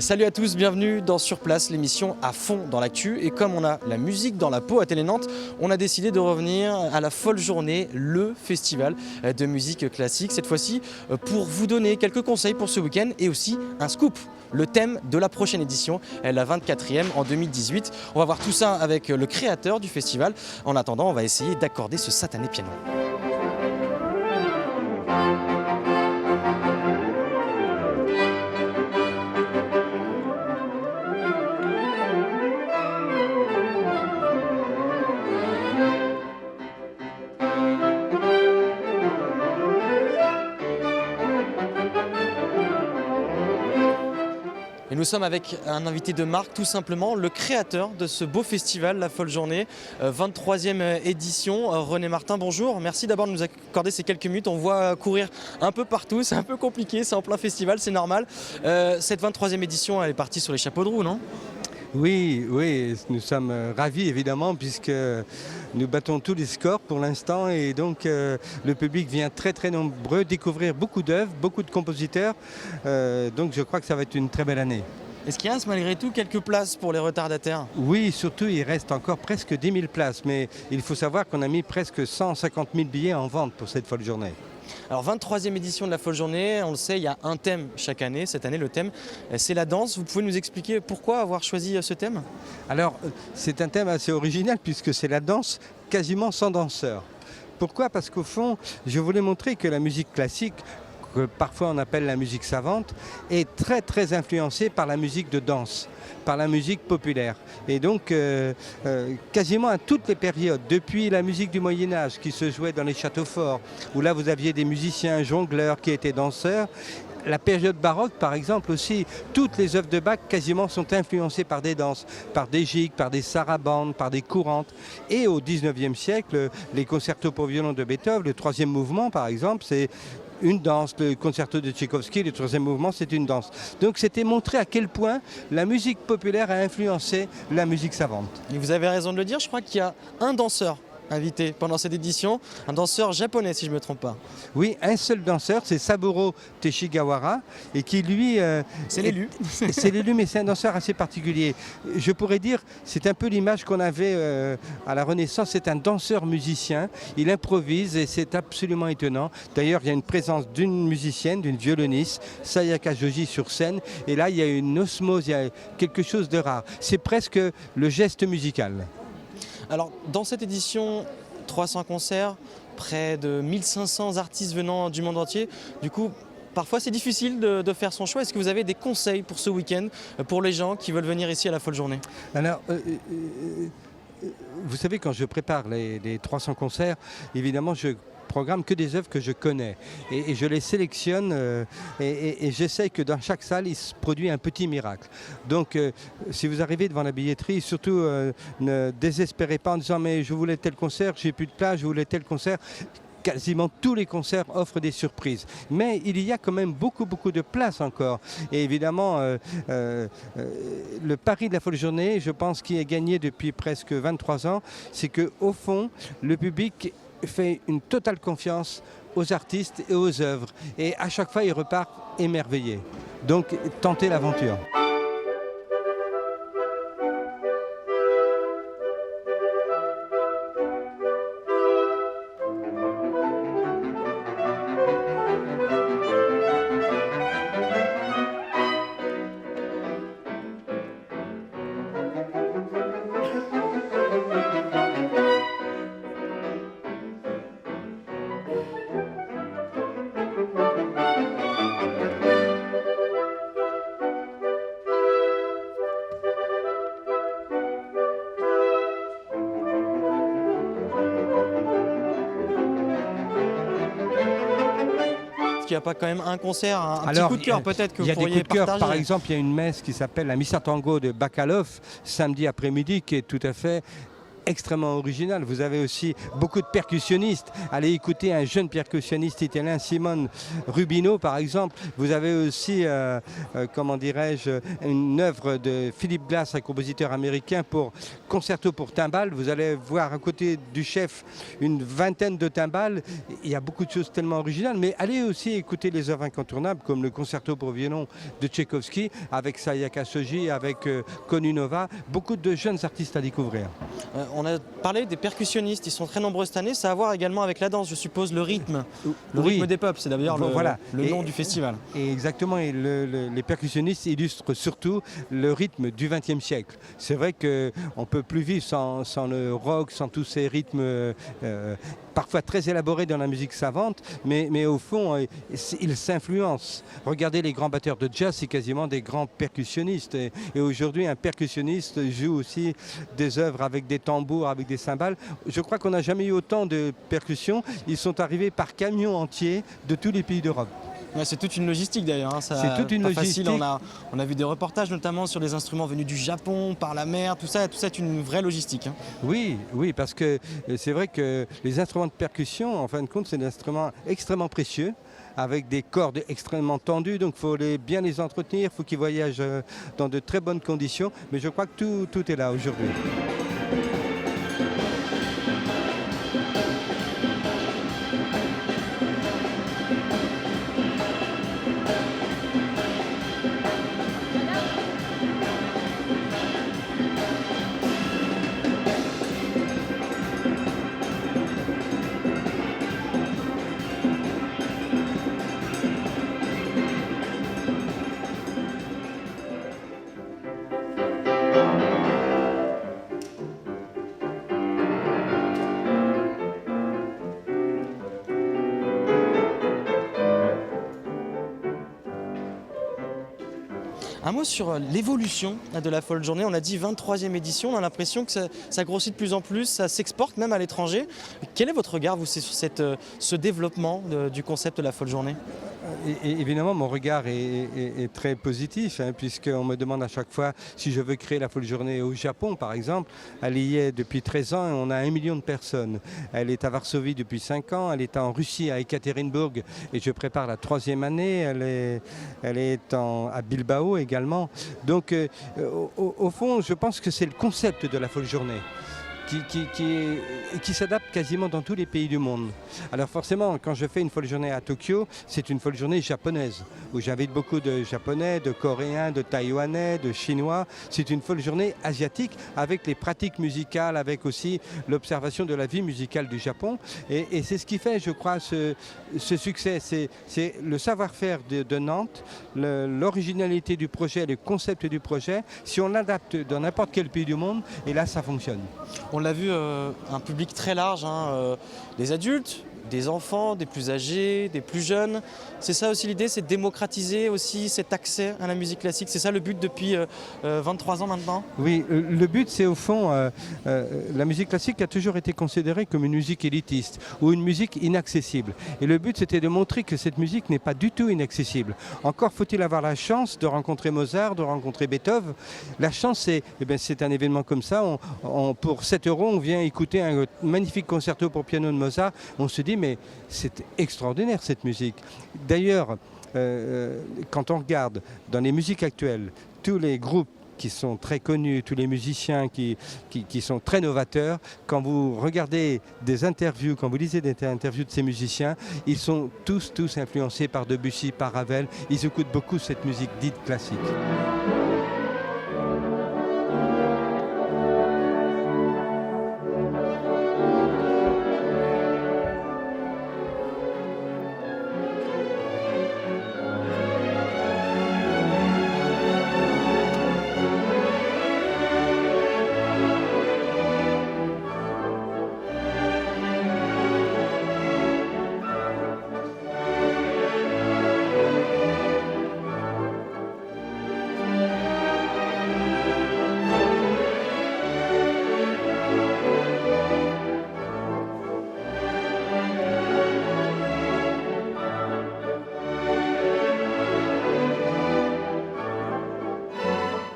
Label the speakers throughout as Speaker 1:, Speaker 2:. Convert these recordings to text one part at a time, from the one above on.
Speaker 1: Salut à tous, bienvenue dans Sur Place, l'émission à fond dans l'actu. Et comme on a la musique dans la peau à Télé Nantes, on a décidé de revenir à la folle journée, le festival de musique classique. Cette fois-ci, pour vous donner quelques conseils pour ce week-end et aussi un scoop. Le thème de la prochaine édition, la 24e en 2018. On va voir tout ça avec le créateur du festival. En attendant, on va essayer d'accorder ce satané piano. Et nous sommes avec un invité de marque, tout simplement le créateur de ce beau festival, la folle journée, 23e édition. René Martin, bonjour, merci d'abord de nous accorder ces quelques minutes. On voit courir un peu partout, c'est un peu compliqué, c'est en plein festival, c'est normal. Cette 23e édition, elle est partie sur les chapeaux de roue, non ?
Speaker 2: Oui, nous sommes ravis évidemment puisque nous battons tous les scores pour l'instant et donc le public vient très nombreux découvrir beaucoup d'œuvres, beaucoup de compositeurs. Donc je crois que ça va être une très belle année.
Speaker 1: Est-ce qu'il reste malgré tout quelques places pour les retardataires ?
Speaker 2: Oui, surtout il reste encore presque 10 000 places, mais il faut savoir qu'on a mis presque 150 000 billets en vente pour cette folle journée.
Speaker 1: Alors 23e édition de la folle journée, on le sait, il y a un thème chaque année. Cette année, le thème, c'est la danse. Vous pouvez nous expliquer pourquoi avoir choisi ce thème ?
Speaker 2: Alors, c'est un thème assez original puisque c'est la danse quasiment sans danseur. Pourquoi ? Parce qu'au fond, je voulais montrer que la musique classique, que parfois on appelle la musique savante, est très influencée par la musique de danse, par la musique populaire. Et donc, quasiment à toutes les périodes, depuis la musique du Moyen-Âge qui se jouait dans les châteaux forts, où là vous aviez des musiciens jongleurs qui étaient danseurs, la période baroque, par exemple, aussi, toutes les œuvres de Bach quasiment sont influencées par des danses, par des gigues, par des sarabandes, par des courantes. Et au XIXe siècle, les concertos pour violon de Beethoven, le troisième mouvement, par exemple, c'est une danse. Le concerto de Tchaïkovski, le troisième mouvement, c'est une danse. Donc c'était montrer à quel point la musique populaire a influencé la musique savante.
Speaker 1: Et vous avez raison de le dire, je crois qu'il y a un danseur invité pendant cette édition, un danseur japonais si je ne me trompe pas.
Speaker 2: Oui, un seul danseur, c'est Saburo Teshigawara, et qui lui...
Speaker 1: c'est l'élu.
Speaker 2: C'est l'élu, mais c'est un danseur assez particulier. Je pourrais dire, c'est un peu l'image qu'on avait à la Renaissance, c'est un danseur musicien, il improvise et c'est absolument étonnant. D'ailleurs, il y a une présence d'une musicienne, d'une violoniste, Sayaka Joji sur scène, et là il y a une osmose, il y a quelque chose de rare. C'est presque le geste musical.
Speaker 1: Alors, dans cette édition, 300 concerts, près de 1500 artistes venant du monde entier. Du coup, parfois c'est difficile de faire son choix. Est-ce que vous avez des conseils pour ce week-end, pour les gens qui veulent venir ici à la folle journée ?
Speaker 2: Alors, vous savez, quand je prépare les 300 concerts, évidemment, je programme que des œuvres que je connais et je les sélectionne et j'essaye que dans chaque salle il se produit un petit miracle. Donc si vous arrivez devant la billetterie, surtout ne désespérez pas en disant mais je voulais tel concert, j'ai plus de place, je voulais tel concert. Quasiment tous les concerts offrent des surprises. Mais il y a quand même beaucoup de place encore. Et évidemment, le pari de la folle journée, je pense qu'il est gagné depuis presque 23 ans, c'est qu'au fond, le public fait une totale confiance aux artistes et aux œuvres. Et à chaque fois, il repart émerveillé. Donc, tentez l'aventure.
Speaker 1: Est-ce qu'il n'y a pas quand même un concert, un petit coup de cœur peut-être que vous pourriez partager ?
Speaker 2: Il y a des coups de cœur, par exemple, il y a une messe qui s'appelle la Missa Tango de Bacalov, samedi après-midi, qui est tout à fait extrêmement original. Vous avez aussi beaucoup de percussionnistes. Allez écouter un jeune percussionniste italien, Simone Rubino par exemple. Vous avez aussi, comment dirais-je, une œuvre de Philip Glass, un compositeur américain, pour concerto pour timbales. Vous allez voir à côté du chef une vingtaine de timbales. Il y a beaucoup de choses tellement originales, mais allez aussi écouter les œuvres incontournables comme le concerto pour violon de Tchaïkovski avec Sayaka Shoji, avec Konunova. Beaucoup de jeunes artistes à découvrir.
Speaker 1: On a parlé des percussionnistes, ils sont très nombreux cette année. Ça a à voir également avec la danse, je suppose, le rythme. Le rythme des pop, c'est d'ailleurs le nom du festival.
Speaker 2: Et exactement, et les percussionnistes illustrent surtout le rythme du XXe siècle. C'est vrai qu'on ne peut plus vivre sans le rock, sans tous ces rythmes parfois très élaborés dans la musique savante, mais au fond, ils s'influencent. Regardez les grands batteurs de jazz, c'est quasiment des grands percussionnistes. Et aujourd'hui, un percussionniste joue aussi des œuvres avec des tambours, avec des cymbales. Je crois qu'on n'a jamais eu autant de percussions. Ils sont arrivés par camions entiers de tous les pays d'Europe.
Speaker 1: Ouais, c'est toute une logistique d'ailleurs. Hein.
Speaker 2: C'est toute une logistique.
Speaker 1: Facile. On a vu des reportages notamment sur les instruments venus du Japon, par la mer, tout ça est une vraie logistique. Hein.
Speaker 2: Oui, parce que c'est vrai que les instruments de percussion, en fin de compte, c'est des instruments extrêmement précieux, avec des cordes extrêmement tendues, donc il faut bien les entretenir, il faut qu'ils voyagent dans de très bonnes conditions. Mais je crois que tout est là aujourd'hui.
Speaker 1: Un mot sur l'évolution de la Folle Journée. On a dit 23e édition, on a l'impression que ça grossit de plus en plus, ça s'exporte même à l'étranger. Quel est votre regard, vous, sur ce développement du concept de la Folle Journée ?
Speaker 2: Et évidemment, mon regard est très positif, hein, puisqu'on me demande à chaque fois si je veux créer la Folle Journée au Japon, par exemple. Elle y est depuis 13 ans et on a 1 million de personnes. Elle est à Varsovie depuis 5 ans, elle est en Russie, à Ekaterinbourg, et je prépare la 3e année. Elle est à Bilbao également. Donc, au fond, je pense que c'est le concept de la Folle Journée qui s'adapte quasiment dans tous les pays du monde. Alors forcément, quand je fais une Folle Journée à Tokyo, c'est une Folle Journée japonaise, où j'invite beaucoup de Japonais, de Coréens, de Taïwanais, de Chinois. C'est une Folle Journée asiatique, avec les pratiques musicales, avec aussi l'observation de la vie musicale du Japon. Et c'est ce qui fait, je crois, ce succès. C'est le savoir-faire de Nantes, l'originalité du projet, le concept du projet. Si on l'adapte dans n'importe quel pays du monde, et là, ça fonctionne.
Speaker 1: On l'a vu, un public très large, hein, des adultes, des enfants, des plus âgés, des plus jeunes. C'est ça aussi l'idée, c'est de démocratiser aussi cet accès à la musique classique. C'est ça le but depuis 23 ans maintenant ?
Speaker 2: Oui, le but c'est au fond, la musique classique a toujours été considérée comme une musique élitiste ou une musique inaccessible. Et le but c'était de montrer que cette musique n'est pas du tout inaccessible. Encore faut-il avoir la chance de rencontrer Mozart, de rencontrer Beethoven. La chance c'est un événement comme ça. Pour 7 €, on vient écouter un magnifique concerto pour piano de Mozart. On se dit mais c'est extraordinaire cette musique. D'ailleurs, quand on regarde dans les musiques actuelles, tous les groupes qui sont très connus, tous les musiciens qui sont très novateurs, quand vous regardez des interviews, quand vous lisez des interviews de ces musiciens, ils sont tous influencés par Debussy, par Ravel. Ils écoutent beaucoup cette musique dite classique.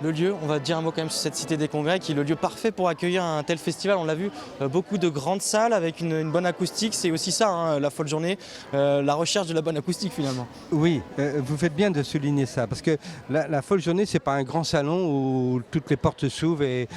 Speaker 1: le lieu, on va dire un mot quand même sur cette Cité des Congrès qui est le lieu parfait pour accueillir un tel festival. On l'a vu, beaucoup de grandes salles avec une bonne acoustique. C'est aussi ça, hein, la folle journée, la recherche de la bonne acoustique finalement.
Speaker 2: Oui, vous faites bien de souligner ça, parce que la folle journée, c'est pas un grand salon où toutes les portes s'ouvrent et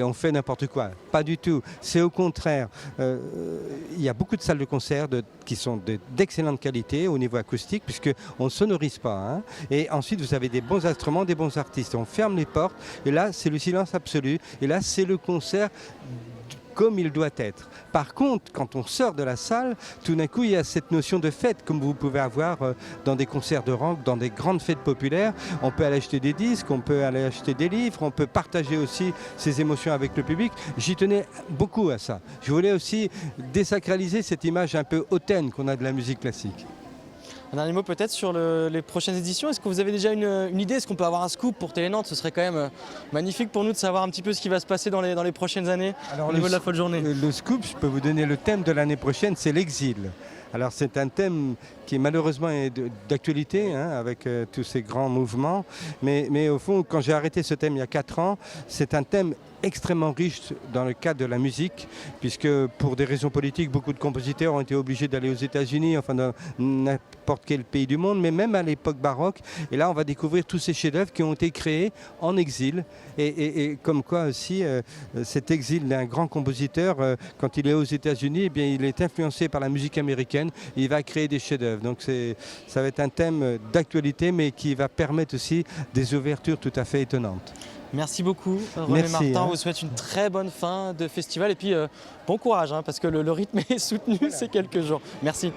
Speaker 2: on fait n'importe quoi. Pas du tout. C'est au contraire. Il y a beaucoup de salles de concert qui sont d'excellente qualité au niveau acoustique, puisqu'on ne sonorise pas. Hein. Et ensuite, vous avez des bons instruments, des bons artistes. On ferme les portes, et là, c'est le silence absolu. Et là, c'est le concert comme il doit être. Par contre, quand on sort de la salle, tout d'un coup, il y a cette notion de fête, comme vous pouvez avoir dans des concerts de rock, dans des grandes fêtes populaires. On peut aller acheter des disques, on peut aller acheter des livres, on peut partager aussi ses émotions avec le public. J'y tenais beaucoup à ça. Je voulais aussi désacraliser cette image un peu hautaine qu'on a de la musique classique.
Speaker 1: Un dernier mot peut-être sur les prochaines éditions. Est-ce que vous avez déjà une idée? Est-ce qu'on peut avoir un scoop pour Télé Nantes? Ce serait quand même magnifique pour nous de savoir un petit peu ce qui va se passer dans les prochaines années au niveau de la folle journée.
Speaker 2: Le scoop, je peux vous donner le thème de l'année prochaine, c'est l'exil. Alors c'est un thème qui malheureusement est d'actualité, hein, avec tous ces grands mouvements. Mais au fond, quand j'ai arrêté ce thème il y a 4 ans, c'est un thème extrêmement riche dans le cadre de la musique, puisque pour des raisons politiques, beaucoup de compositeurs ont été obligés d'aller aux États-Unis, enfin dans n'importe quel pays du monde, mais même à l'époque baroque. Et là, on va découvrir tous ces chefs-d'œuvre qui ont été créés en exil. Et comme quoi aussi, cet exil d'un grand compositeur, quand il est aux États-Unis, eh bien, il est influencé par la musique américaine et il va créer des chefs-d'œuvre. Donc ça va être un thème d'actualité, mais qui va permettre aussi des ouvertures tout à fait étonnantes.
Speaker 1: Merci beaucoup René Martin, on vous souhaite une très bonne fin de festival et puis bon courage, hein, parce que le rythme est soutenu ces quelques jours. Merci.